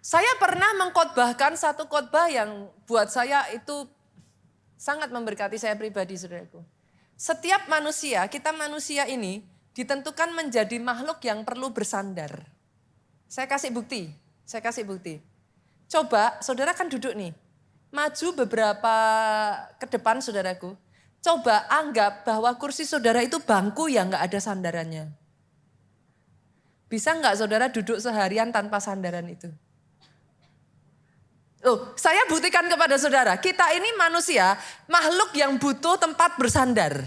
Saya pernah mengkhotbahkan satu khotbah yang buat saya itu sangat memberkati saya pribadi, saudaraku. Setiap manusia, kita manusia ini ditentukan menjadi makhluk yang perlu bersandar. Saya kasih bukti. Coba, saudara kan duduk nih. Maju beberapa ke depan, saudaraku. Coba anggap bahwa kursi saudara itu bangku yang gak ada sandarannya. Bisa gak saudara duduk seharian tanpa sandaran itu? Saya buktikan kepada saudara, kita ini manusia, makhluk yang butuh tempat bersandar.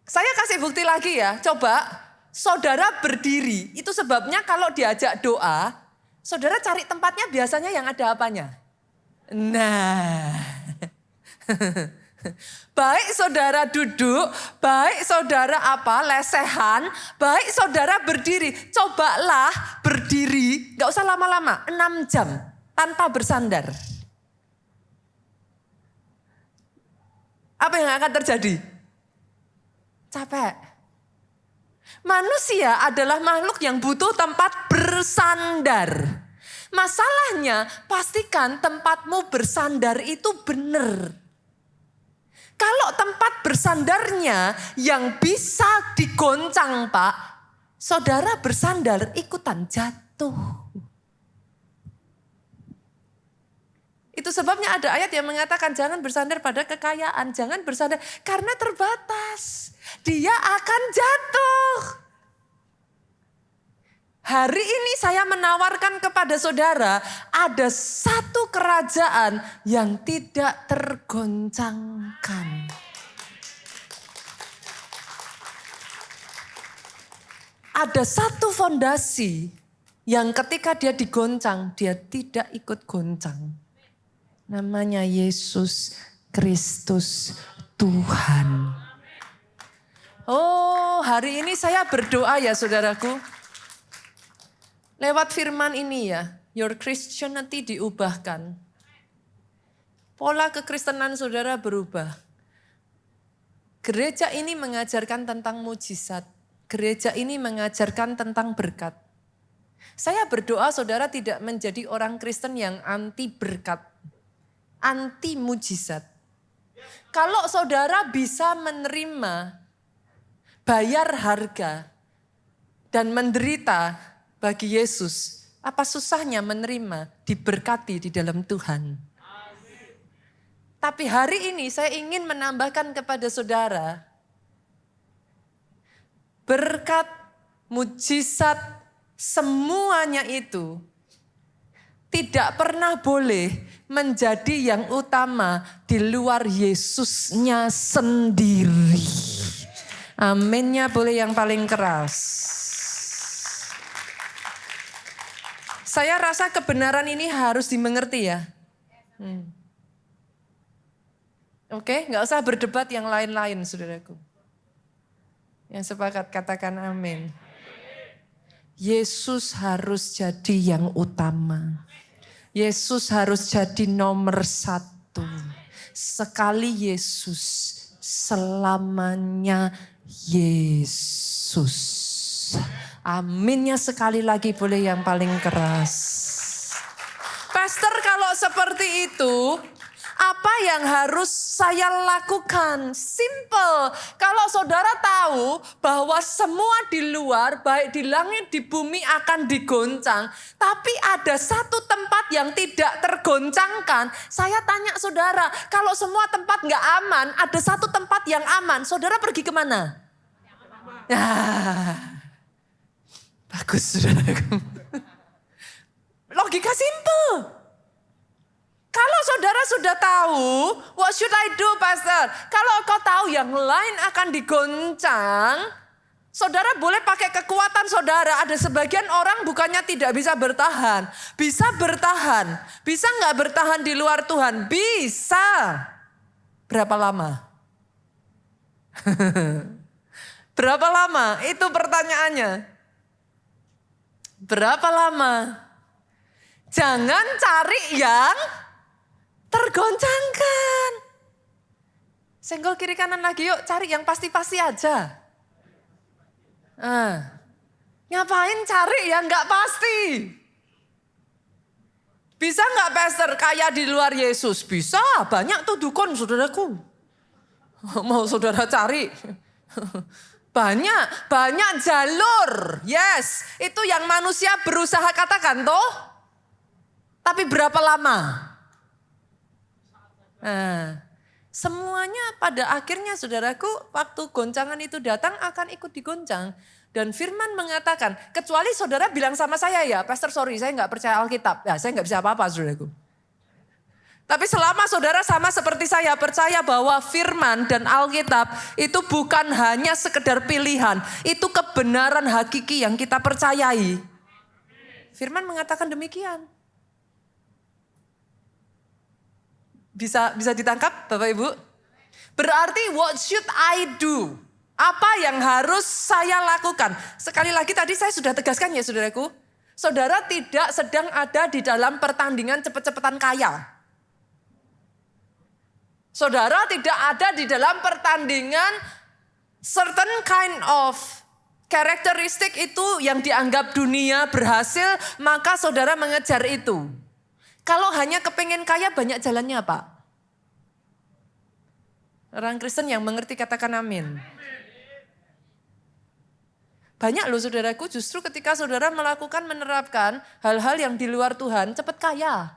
Saya kasih bukti lagi ya, coba saudara berdiri, itu sebabnya kalau diajak doa, saudara cari tempatnya biasanya yang ada apanya? Nah, baik saudara duduk, baik saudara lesehan, baik saudara berdiri. Cobalah berdiri, gak usah lama-lama, 6 jam tanpa bersandar. Apa yang akan terjadi? Capek. Manusia adalah makhluk yang butuh tempat bersandar. Masalahnya, pastikan tempatmu bersandar itu benar. Kalau tempat bersandarnya yang bisa digoncang, Pak, saudara bersandar ikutan jatuh. Itu sebabnya ada ayat yang mengatakan jangan bersandar pada kekayaan, jangan bersandar karena terbatas. Dia akan jatuh. Hari ini saya menawarkan kepada saudara, ada satu kerajaan yang tidak tergoncangkan. Ada satu fondasi yang ketika dia digoncang, dia tidak ikut goncang. Namanya Yesus Kristus Tuhan. Hari ini saya berdoa ya saudaraku. Lewat firman ini ya, your Christianity diubahkan. Pola kekristenan saudara berubah. Gereja ini mengajarkan tentang mujizat. Gereja ini mengajarkan tentang berkat. Saya berdoa saudara tidak menjadi orang Kristen yang anti berkat. Anti mujizat. Kalau saudara bisa menerima, bayar harga, dan menderita bagi Yesus, apa susahnya menerima, diberkati di dalam Tuhan. Tapi hari ini saya ingin menambahkan kepada saudara, berkat, mujizat, semuanya itu tidak pernah boleh menjadi yang utama di luar Yesusnya sendiri. Aminnya boleh yang paling keras. Saya rasa kebenaran ini harus dimengerti ya. Oke, gak usah berdebat yang lain-lain saudaraku. Yang sepakat katakan amin. Yesus harus jadi yang utama. Yesus harus jadi nomor 1. Sekali Yesus, selamanya Yesus. Aminnya sekali lagi boleh yang paling keras. Pastor, kalau seperti itu, apa yang harus saya lakukan? Simple. Kalau saudara tahu bahwa semua di luar, baik di langit, di bumi akan digoncang. Tapi ada satu tempat yang tidak tergoncangkan. Saya tanya saudara, kalau semua tempat gak aman, ada satu tempat yang aman. Saudara pergi kemana? Bagus saudaraku. Logika simple. Kalau saudara sudah tahu, what should I do, Pastor? Kalau kau tahu yang lain akan digoncang, saudara boleh pakai kekuatan saudara. Ada sebagian orang bukannya tidak bisa bertahan. Bisa bertahan. Bisa nggak bertahan di luar Tuhan? Bisa. Berapa lama? Berapa lama? Itu pertanyaannya. Berapa lama? Jangan cari yang tergoncangkan. Senggol kiri kanan lagi yuk, cari yang pasti-pasti aja. Ngapain cari yang gak pasti? Bisa nggak pastor kaya di luar Yesus? Bisa, banyak tuh dukun saudaraku. Mau saudara cari. Banyak jalur. Yes, itu yang manusia berusaha katakan toh. Tapi berapa lama? Nah, semuanya pada akhirnya saudaraku waktu goncangan itu datang akan ikut digoncang. Dan firman mengatakan, kecuali saudara bilang sama saya ya, pastor sorry saya nggak percaya Alkitab. Ya saya nggak bisa apa-apa saudaraku. Tapi selama saudara sama seperti saya percaya bahwa firman dan Alkitab itu bukan hanya sekedar pilihan. Itu kebenaran hakiki yang kita percayai. Firman mengatakan demikian. Bisa ditangkap Bapak Ibu? Berarti what should I do? Apa yang harus saya lakukan? Sekali lagi tadi saya sudah tegaskan ya saudaraku. Saudara tidak sedang ada di dalam pertandingan cepet-cepetan kaya. Saudara tidak ada di dalam pertandingan certain kind of karakteristik itu yang dianggap dunia berhasil, maka saudara mengejar itu. Kalau hanya kepengen kaya banyak jalannya Pak. Orang Kristen yang mengerti katakan amin. Banyak loh saudaraku justru ketika saudara menerapkan hal-hal yang di luar Tuhan cepat kaya.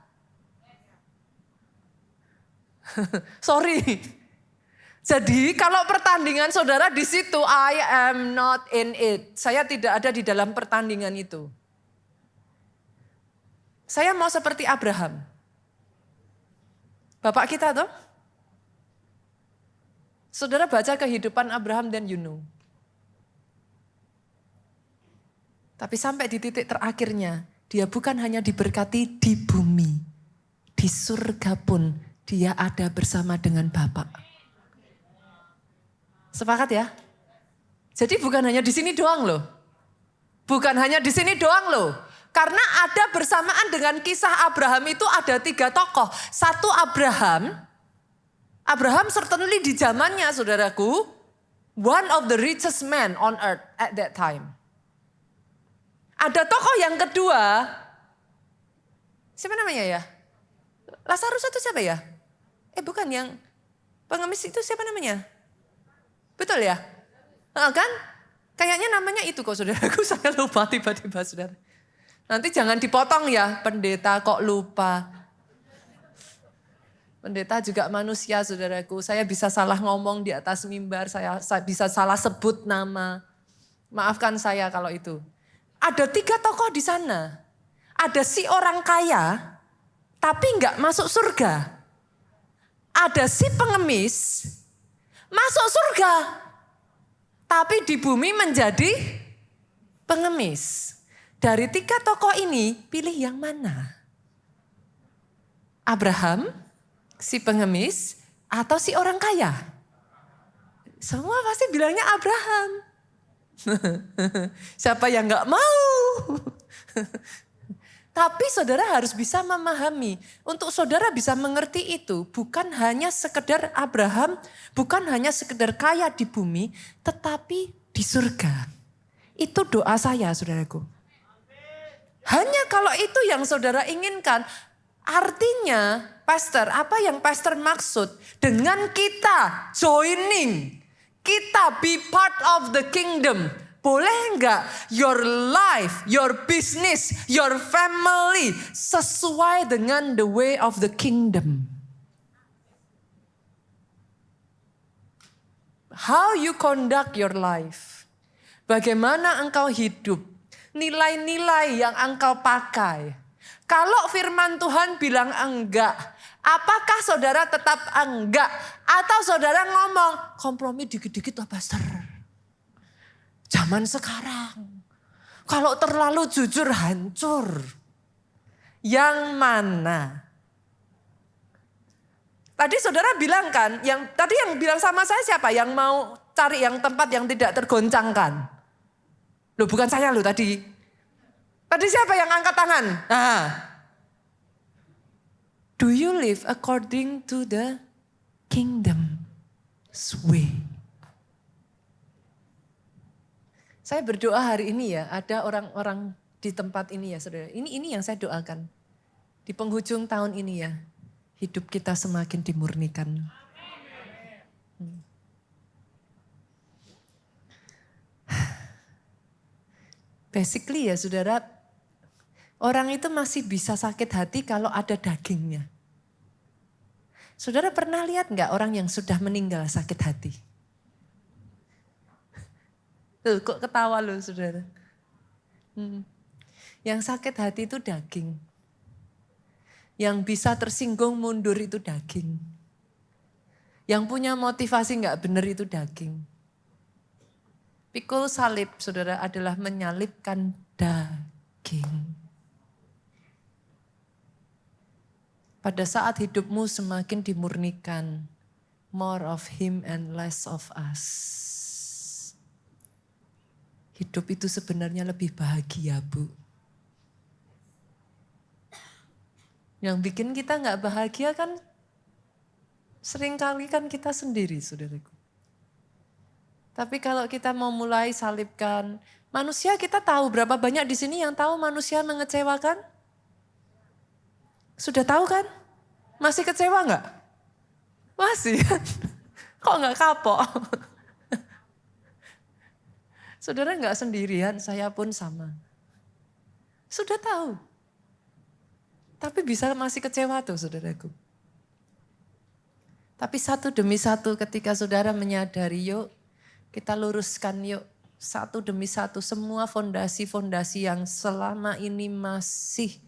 Sorry. Jadi kalau pertandingan saudara di situ I am not in it. Saya tidak ada di dalam pertandingan itu. Saya mau seperti Abraham. Bapak kita tuh. Saudara baca kehidupan Abraham dan Yunus. Tapi sampai di titik terakhirnya, dia bukan hanya diberkati di bumi. Di surga pun dia ada bersama dengan Bapa. Sepakat ya? Jadi bukan hanya di sini doang loh. Bukan hanya di sini doang loh. Karena ada bersamaan dengan kisah Abraham itu ada 3 tokoh. Satu Abraham certainly di zamannya saudaraku, one of the richest man on earth at that time. Ada tokoh yang kedua, siapa namanya ya? Lazarus itu siapa ya? Bukan yang pengemis itu siapa namanya? Betul ya? Kan? Kayaknya namanya itu kok saudaraku, saya lupa tiba-tiba saudara. Nanti jangan dipotong ya, pendeta kok lupa. Pendeta juga manusia saudaraku, saya bisa salah ngomong di atas mimbar, saya bisa salah sebut nama. Maafkan saya kalau itu. Ada 3 tokoh di sana. Ada si orang kaya, tapi enggak masuk surga. Ada si pengemis, masuk surga. Tapi di bumi menjadi pengemis. Dari 3 tokoh ini, pilih yang mana? Abraham, si pengemis, atau si orang kaya? Semua pasti bilangnya Abraham. Siapa yang gak mau? Tapi saudara harus bisa memahami. Untuk saudara bisa mengerti itu bukan hanya sekedar Abraham, bukan hanya sekedar kaya di bumi, tetapi di surga. Itu doa saya saudaraku. Hanya kalau itu yang saudara inginkan, artinya pastor, apa yang pastor maksud dengan kita joining, kita be part of the kingdom. Boleh enggak your life, your business, your family sesuai dengan the way of the kingdom? How you conduct your life? Bagaimana engkau hidup? Nilai-nilai yang engkau pakai. Kalau firman Tuhan bilang enggak, apakah saudara tetap enggak? Atau saudara ngomong, kompromi dikit-dikit lah pastor. Zaman sekarang, kalau terlalu jujur hancur. Yang mana? Tadi saudara bilang kan, tadi yang bilang sama saya siapa? Yang mau cari yang tempat yang tidak tergoncangkan. Loh bukan saya loh tadi. Tadi siapa yang angkat tangan? Nah. Do you live according to the kingdom's way? Saya berdoa hari ini ya, ada orang-orang di tempat ini ya saudara. Ini yang saya doakan. Di penghujung tahun ini ya, hidup kita semakin dimurnikan. Basically ya saudara, orang itu masih bisa sakit hati kalau ada dagingnya. Saudara pernah lihat nggak orang yang sudah meninggal sakit hati? Tuh, kok ketawa loh saudara? Yang sakit hati itu daging. Yang bisa tersinggung mundur itu daging. Yang punya motivasi nggak benar itu daging. Pikul salib, saudara, adalah menyalibkan daging. Pada saat hidupmu semakin dimurnikan, more of him and less of us. Hidup itu sebenarnya lebih bahagia, Bu. Yang bikin kita nggak bahagia kan seringkali kan kita sendiri, saudaraku. Tapi kalau kita mau mulai salibkan manusia, kita tahu berapa banyak di sini yang tahu manusia mengecewakan? Sudah tahu kan? Masih kecewa nggak? Masih. Kok nggak kapok? Saudara nggak sendirian, saya pun sama. Sudah tahu. Tapi bisa masih kecewa tuh saudaraku. Tapi satu demi satu ketika saudara menyadari, yuk kita luruskan yuk satu demi satu semua fondasi-fondasi yang selama ini masih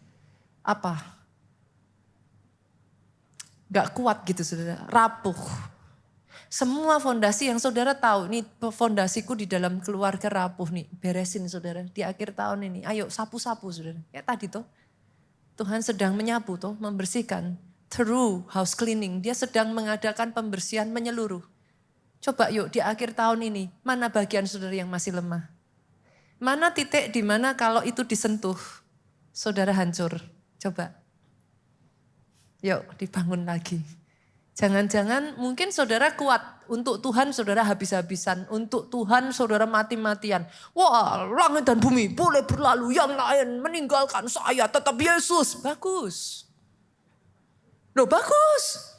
gak kuat gitu saudara, rapuh. Semua fondasi yang saudara tahu, nih fondasiku di dalam keluarga rapuh nih, beresin saudara di akhir tahun ini. Ayo sapu-sapu saudara, kayak tadi tuh Tuhan sedang menyapu tuh, membersihkan. Through house cleaning, dia sedang mengadakan pembersihan menyeluruh. Coba yuk di akhir tahun ini, mana bagian saudara yang masih lemah? Mana titik di mana kalau itu disentuh, saudara hancur? Coba. Yuk dibangun lagi. Jangan-jangan mungkin saudara kuat, untuk Tuhan saudara habis-habisan, untuk Tuhan saudara mati-matian. Wah, langit dan bumi boleh berlalu, yang lain meninggalkan saya, tetap Yesus. Bagus. Loh bagus.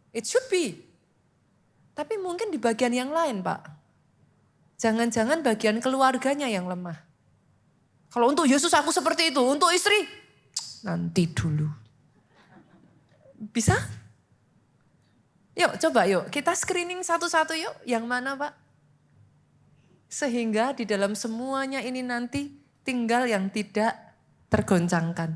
It should be. Tapi mungkin di bagian yang lain Pak. Jangan-jangan bagian keluarganya yang lemah. Kalau untuk Yesus aku seperti itu, untuk istri nanti dulu. Bisa? Yuk coba yuk, kita screening satu-satu yuk. Yang mana Pak? Sehingga di dalam semuanya ini nanti tinggal yang tidak tergoncangkan.